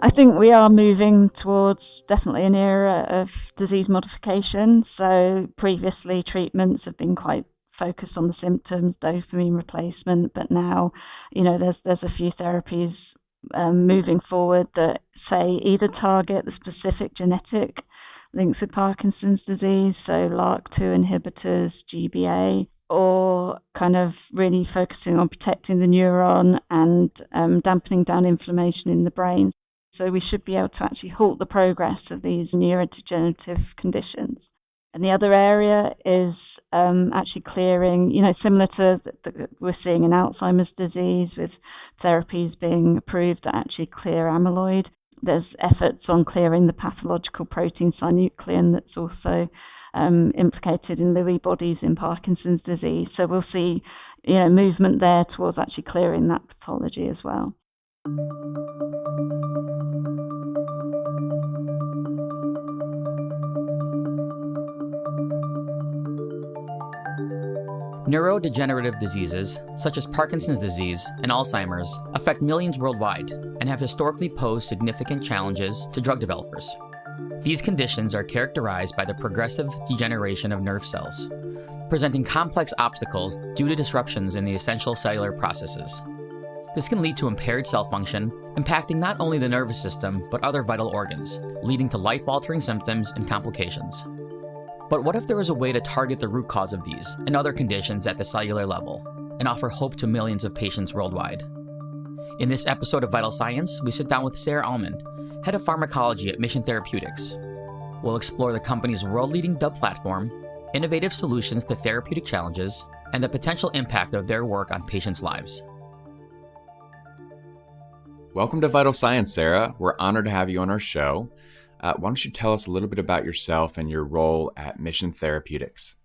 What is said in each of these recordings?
I think we are moving towards definitely an era of disease modification. So previously treatments have been quite focused on the symptoms, dopamine replacement, but now, there's a few therapies moving forward that say either target the specific genetic links with Parkinson's disease, so LRRK2 inhibitors, GBA, or kind of really focusing on protecting the neuron and dampening down inflammation in the brain. So we should be able to actually halt the progress of these neurodegenerative conditions. And the other area is actually clearing, similar to we're seeing in Alzheimer's disease with therapies being approved that actually clear amyloid. There's efforts on clearing the pathological protein synuclein that's also implicated in Lewy bodies in Parkinson's disease. So we'll see, movement there towards actually clearing that pathology as well. Neurodegenerative diseases, such as Parkinson's disease and Alzheimer's, affect millions worldwide and have historically posed significant challenges to drug developers. These conditions are characterized by the progressive degeneration of nerve cells, presenting complex obstacles due to disruptions in the essential cellular processes. This can lead to impaired cell function, impacting not only the nervous system, but other vital organs, leading to life-altering symptoms and complications. But what if there was a way to target the root cause of these and other conditions at the cellular level and offer hope to millions of patients worldwide? In this episode of Vital Science, we sit down with Sarah Almond, head of pharmacology at Mission Therapeutics. We'll explore the company's world-leading DUB platform, innovative solutions to therapeutic challenges, and the potential impact of their work on patients' lives. Welcome to Vital Science, Sarah. We're honored to have you on our show. Why don't you tell us a little bit about yourself and your role at Mission Therapeutics?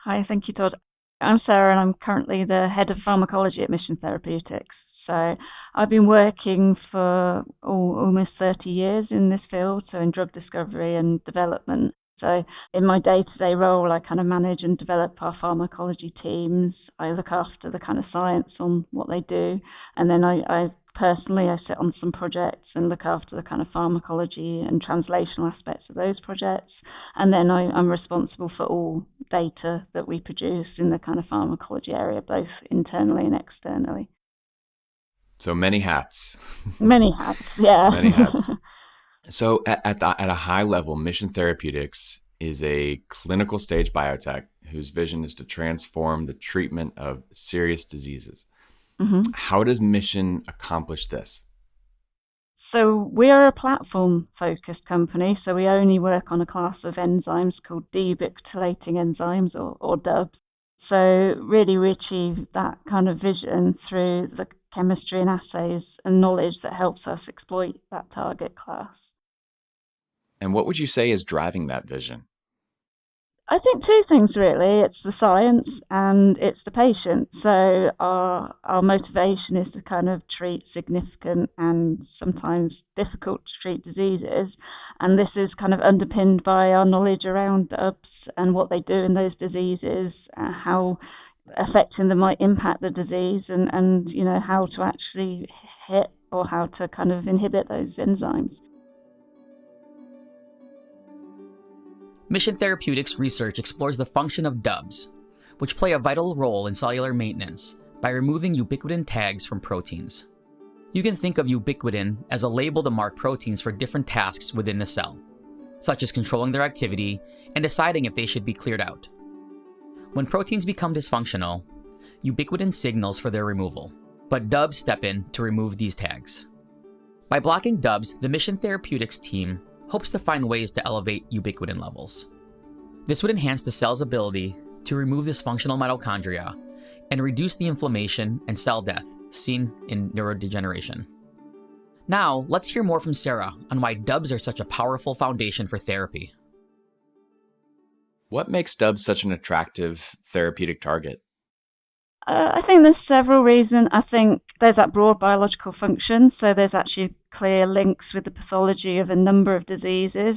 Hi, thank you, Todd. I'm Sarah, and I'm currently the head of pharmacology at Mission Therapeutics. So I've been working for almost 30 years in this field, so in drug discovery and development. So in my day-to-day role, I kind of manage and develop our pharmacology teams. I look after the kind of science on what they do. And then I personally sit on some projects and look after the kind of pharmacology and translational aspects of those projects. And then I'm responsible for all data that we produce in the kind of pharmacology area, both internally and externally. So many hats. Many hats, yeah. Many hats. So at a high level, Mission Therapeutics is a clinical stage biotech whose vision is to transform the treatment of serious diseases. Mm-hmm. How does Mission accomplish this? So we are a platform-focused company, so we only work on a class of enzymes called deubiquitinating enzymes, or DUBs. So really we achieve that kind of vision through the chemistry and assays and knowledge that helps us exploit that target class. And what would you say is driving that vision? I think two things really. It's the science and it's the patient. So our motivation is to kind of treat significant and sometimes difficult to treat diseases. And this is kind of underpinned by our knowledge around DUBs and what they do in those diseases, how affecting them might impact the disease and how to actually hit or how to kind of inhibit those enzymes. Mission Therapeutics research explores the function of DUBs, which play a vital role in cellular maintenance by removing ubiquitin tags from proteins. You can think of ubiquitin as a label to mark proteins for different tasks within the cell, such as controlling their activity and deciding if they should be cleared out. When proteins become dysfunctional, ubiquitin signals for their removal, but DUBs step in to remove these tags. By blocking DUBs, the Mission Therapeutics team hopes to find ways to elevate ubiquitin levels. This would enhance the cell's ability to remove dysfunctional mitochondria and reduce the inflammation and cell death seen in neurodegeneration. Now, let's hear more from Sarah on why DUBs are such a powerful foundation for therapy. What makes DUBs such an attractive therapeutic target? I think there's several reasons. I think there's that broad biological function, so there's actually clear links with the pathology of a number of diseases.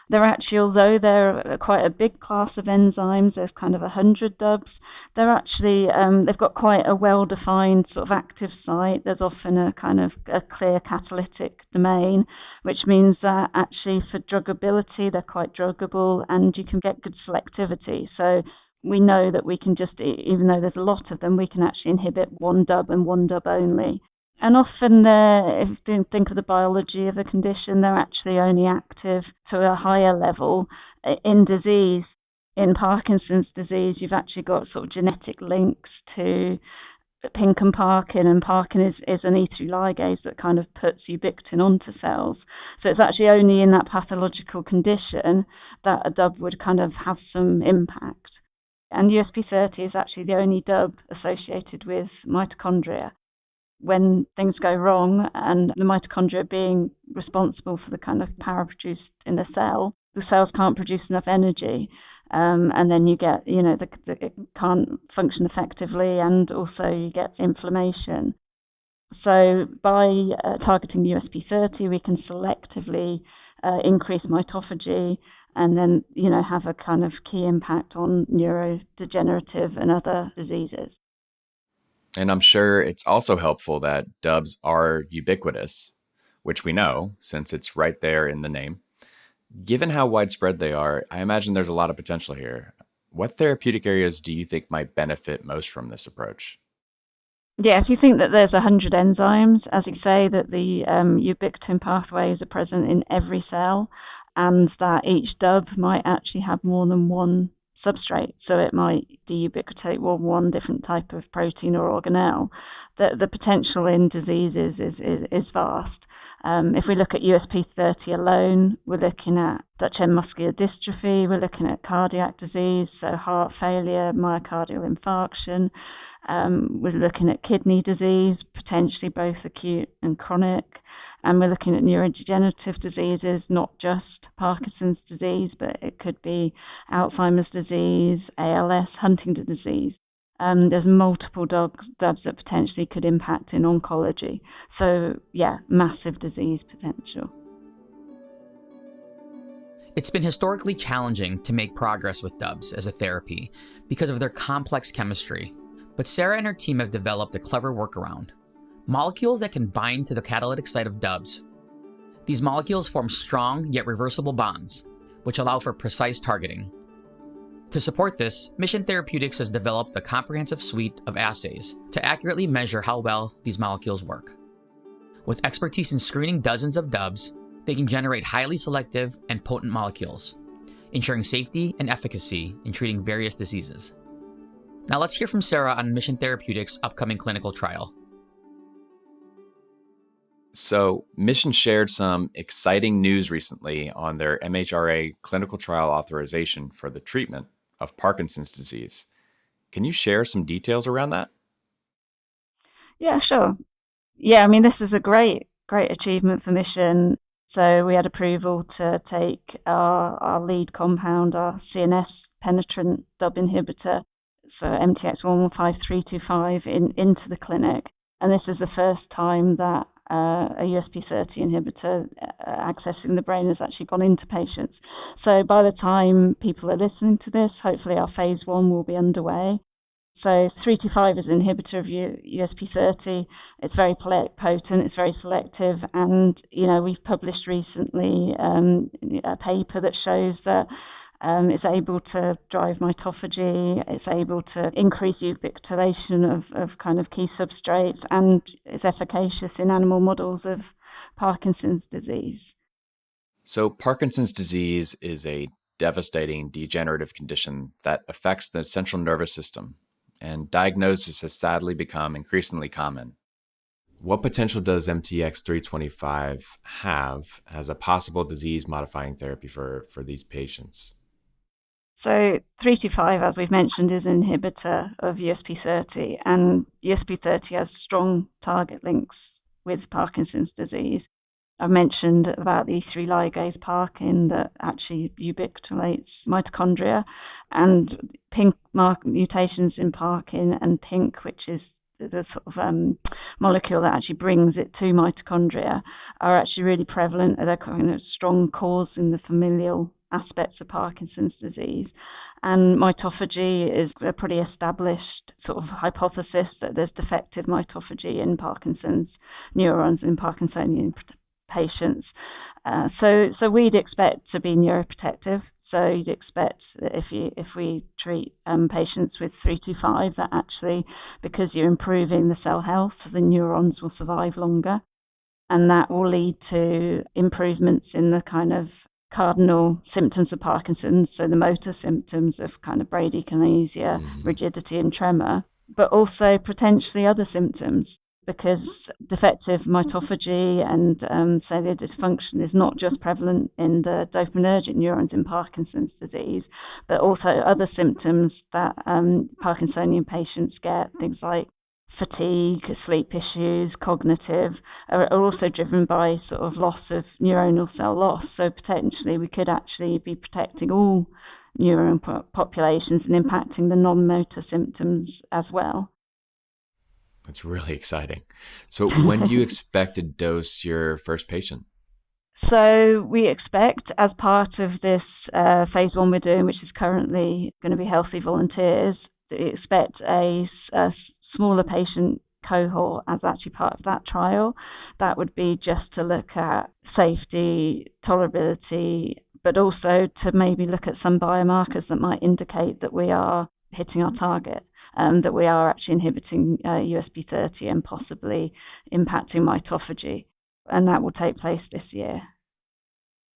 They're actually, although they're quite a big class of enzymes, there's kind of 100 dubs, they're actually, they've got quite a well-defined sort of active site. There's often a kind of a clear catalytic domain, which means that actually for druggability, they're quite druggable and you can get good selectivity. So we know that we can just, even though there's a lot of them, we can actually inhibit one dub and one dub only. And often, if you think of the biology of a condition, they're actually only active to a higher level in disease. In Parkinson's disease, you've actually got sort of genetic links to pink and parkin, and parkin is an E3 ligase that kind of puts ubiquitin onto cells. So it's actually only in that pathological condition that a dub would kind of have some impact. And USP30 is actually the only dub associated with mitochondria. When things go wrong, and the mitochondria being responsible for the kind of power produced in the cells can't produce enough energy, and then you get, it can't function effectively, and also you get inflammation. So by targeting USP30, we can selectively increase mitophagy, and then, have a kind of key impact on neurodegenerative and other diseases. And I'm sure it's also helpful that dubs are ubiquitous, which we know since it's right there in the name. Given how widespread they are, I imagine there's a lot of potential here. What therapeutic areas do you think might benefit most from this approach? Yeah, if you think that there's 100 enzymes, as you say, that the ubiquitin pathways are present in every cell, and that each dub might actually have more than one substrate, so it might deubiquitate one different type of protein or organelle. The potential in diseases is vast. If we look at USP30 alone, we're looking at Duchenne muscular dystrophy, we're looking at cardiac disease, so heart failure, myocardial infarction. We're looking at kidney disease, potentially both acute and chronic. And we're looking at neurodegenerative diseases, not just Parkinson's disease, but it could be Alzheimer's disease, ALS, Huntington's disease. There's multiple dubs that potentially could impact in oncology. So, yeah, massive disease potential. It's been historically challenging to make progress with dubs as a therapy because of their complex chemistry. But Sarah and her team have developed a clever workaround. Molecules that can bind to the catalytic site of dubs. These molecules form strong yet reversible bonds, which allow for precise targeting. To support this, Mission Therapeutics has developed a comprehensive suite of assays to accurately measure how well these molecules work. With expertise in screening dozens of dubs, they can generate highly selective and potent molecules, ensuring safety and efficacy in treating various diseases. Now let's hear from Sarah on Mission Therapeutics' upcoming clinical trial. So, Mission shared some exciting news recently on their MHRA clinical trial authorization for the treatment of Parkinson's disease. Can you share some details around that? Yeah, sure. Yeah, I mean, this is a great achievement for Mission. So we had approval to take our lead compound, our CNS penetrant dub inhibitor, so MTX115325, into the clinic. And this is the first time that a USP30 inhibitor accessing the brain has actually gone into patients. So by the time people are listening to this, hopefully our phase 1 will be underway. So 325 is an inhibitor of USP30. It's very potent, it's very selective, and we've published recently a paper that shows that it's able to drive mitophagy, it's able to increase ubiquitination of kind of key substrates, and it's efficacious in animal models of Parkinson's disease. So Parkinson's disease is a devastating degenerative condition that affects the central nervous system, and diagnosis has sadly become increasingly common. What potential does MTX325 have as a possible disease-modifying therapy for these patients? So 325, as we've mentioned, is an inhibitor of USP30, and USP30 has strong target links with Parkinson's disease. I mentioned about the E3 ligase parkin that actually ubiquitinates mitochondria, and pink mutations in parkin and pink, which is the sort of molecule that actually brings it to mitochondria, are actually really prevalent. They're kind of strong cause in the familial aspects of Parkinson's disease. And mitophagy is a pretty established sort of hypothesis that there's defective mitophagy in Parkinson's neurons in Parkinsonian patients. So we'd expect to be neuroprotective. So you'd expect that if we treat patients with 325, that actually, because you're improving the cell health, the neurons will survive longer. And that will lead to improvements in the kind of cardinal symptoms of Parkinson's, so the motor symptoms of kind of bradykinesia, rigidity and tremor, but also potentially other symptoms, because defective mitophagy and cellular dysfunction is not just prevalent in the dopaminergic neurons in Parkinson's disease, but also other symptoms that Parkinsonian patients get, things like fatigue, sleep issues, cognitive, are also driven by sort of loss of neuronal cell loss. So potentially we could actually be protecting all neuron populations and impacting the non-motor symptoms as well. That's really exciting. So when do you expect to dose your first patient? So we expect, as part of this phase 1 we're doing, which is currently going to be healthy volunteers, we expect a smaller patient cohort as actually part of that trial. That would be just to look at safety, tolerability, but also to maybe look at some biomarkers that might indicate that we are hitting our target, that we are actually inhibiting USP30 and possibly impacting mitophagy. And that will take place this year.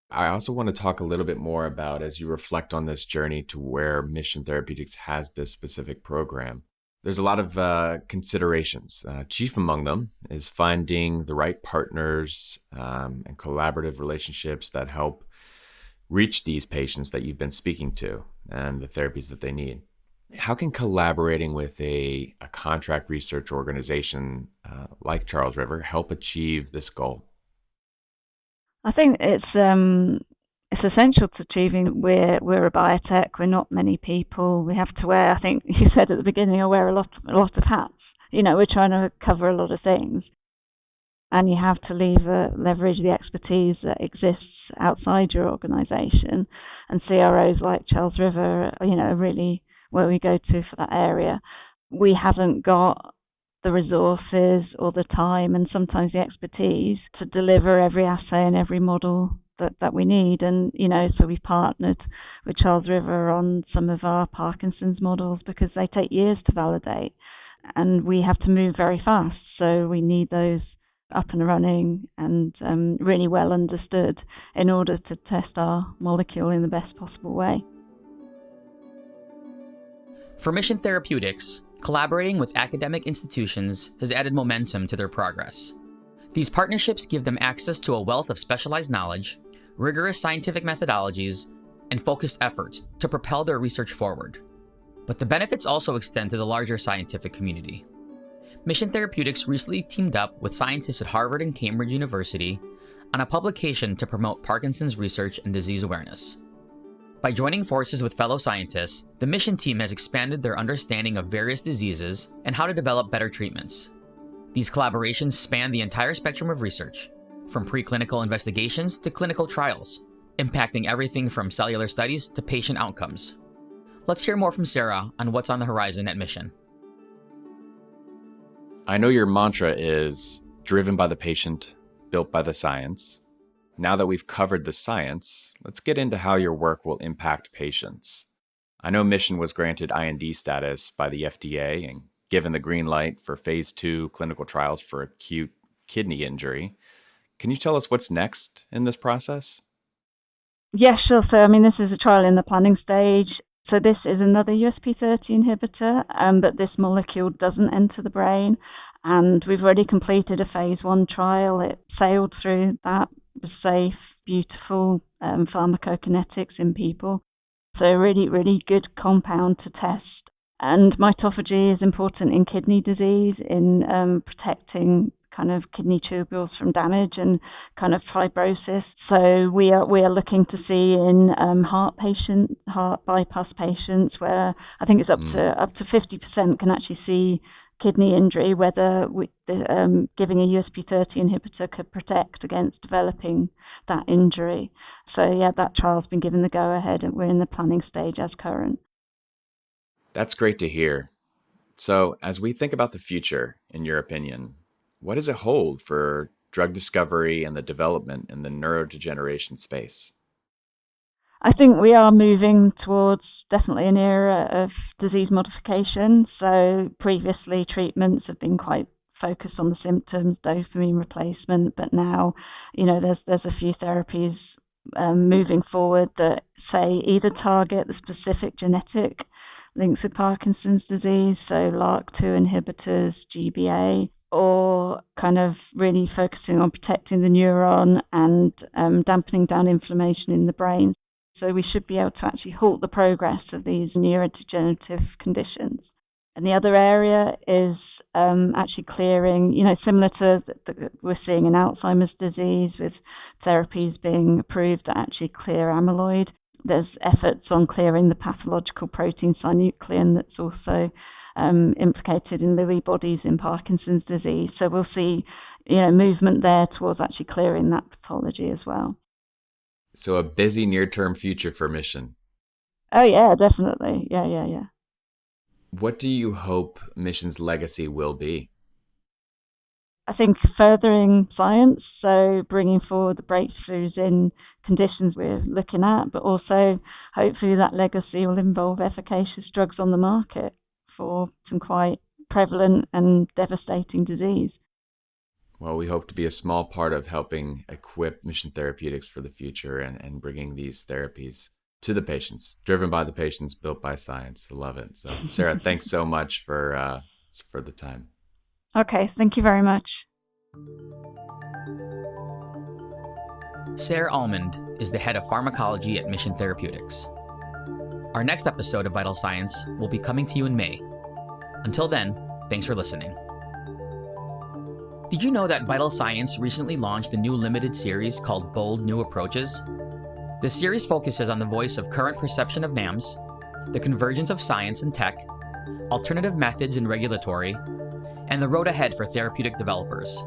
I also want to talk a little bit more about, as you reflect on this journey to where Mission Therapeutics has this specific program, there's a lot of considerations. Chief among them is finding the right partners and collaborative relationships that help reach these patients that you've been speaking to and the therapies that they need. How can collaborating with a contract research organization like Charles River help achieve this goal? I think it's essential to achieving. We're a biotech. We're not many people. We have to wear, I think you said at the beginning, I wear a lot of hats. We're trying to cover a lot of things, and you have to leverage the expertise that exists outside your organisation. And CROs like Charles River, are really where we go to for that area. We haven't got the resources or the time and sometimes the expertise to deliver every assay and every model that we need. And, so we've partnered with Charles River on some of our Parkinson's models because they take years to validate and we have to move very fast. So we need those up and running and really well understood in order to test our molecule in the best possible way. For Mission Therapeutics, collaborating with academic institutions has added momentum to their progress. These partnerships give them access to a wealth of specialized knowledge, rigorous scientific methodologies, and focused efforts to propel their research forward. But the benefits also extend to the larger scientific community. Mission Therapeutics recently teamed up with scientists at Harvard and Cambridge University on a publication to promote Parkinson's research and disease awareness. By joining forces with fellow scientists, the Mission team has expanded their understanding of various diseases and how to develop better treatments. These collaborations span the entire spectrum of research, from preclinical investigations to clinical trials, impacting everything from cellular studies to patient outcomes. Let's hear more from Sarah on what's on the horizon at Mission. I know your mantra is driven by the patient, built by the science. Now that we've covered the science, let's get into how your work will impact patients. I know Mission was granted IND status by the FDA and given the green light for phase 2 clinical trials for acute kidney injury. Can you tell us what's next in this process? Yeah, sure. So, this is a trial in the planning stage. So this is another USP30 inhibitor, but this molecule doesn't enter the brain. And we've already completed a phase 1 trial. It sailed through that. It was safe, beautiful pharmacokinetics in people. So really, really good compound to test. And mitophagy is important in kidney disease, in protecting kind of kidney tubules from damage and kind of fibrosis. So we are looking to see in heart bypass patients, where I think it's up to 50% can actually see kidney injury, whether giving a USP30 inhibitor could protect against developing that injury. So yeah, that trial's been given the go-ahead and we're in the planning stage as current. That's great to hear. So as we think about the future, in your opinion, what does it hold for drug discovery and the development in the neurodegeneration space? I think we are moving towards definitely an era of disease modification. So previously treatments have been quite focused on the symptoms, dopamine replacement, but now, there's a few therapies moving forward that say either target the specific genetic links with Parkinson's disease, so LRRK2 inhibitors, GBA, or kind of really focusing on protecting the neuron and dampening down inflammation in the brain. So we should be able to actually halt the progress of these neurodegenerative conditions. And the other area is actually clearing, similar to we're seeing in Alzheimer's disease with therapies being approved that actually clear amyloid. There's efforts on clearing the pathological protein synuclein that's also implicated in Lewy bodies in Parkinson's disease. So we'll see, movement there towards actually clearing that pathology as well. So a busy near-term future for Mission. Oh yeah, definitely. Yeah. What do you hope Mission's legacy will be? I think furthering science, so bringing forward the breakthroughs in conditions we're looking at, but also hopefully that legacy will involve efficacious drugs on the market for some quite prevalent and devastating disease. Well, we hope to be a small part of helping equip Mission Therapeutics for the future and bringing these therapies to the patients, driven by the patients, built by science. I love it. So, Sarah, thanks so much for the time. Okay, thank you very much. Sarah Almond is the head of pharmacology at Mission Therapeutics. Our next episode of Vital Science will be coming to you in May. Until then, thanks for listening. Did you know that Vital Science recently launched a new limited series called Bold New Approaches? The series focuses on the voice of current perception of NAMs, the convergence of science and tech, alternative methods in regulatory, and the road ahead for therapeutic developers.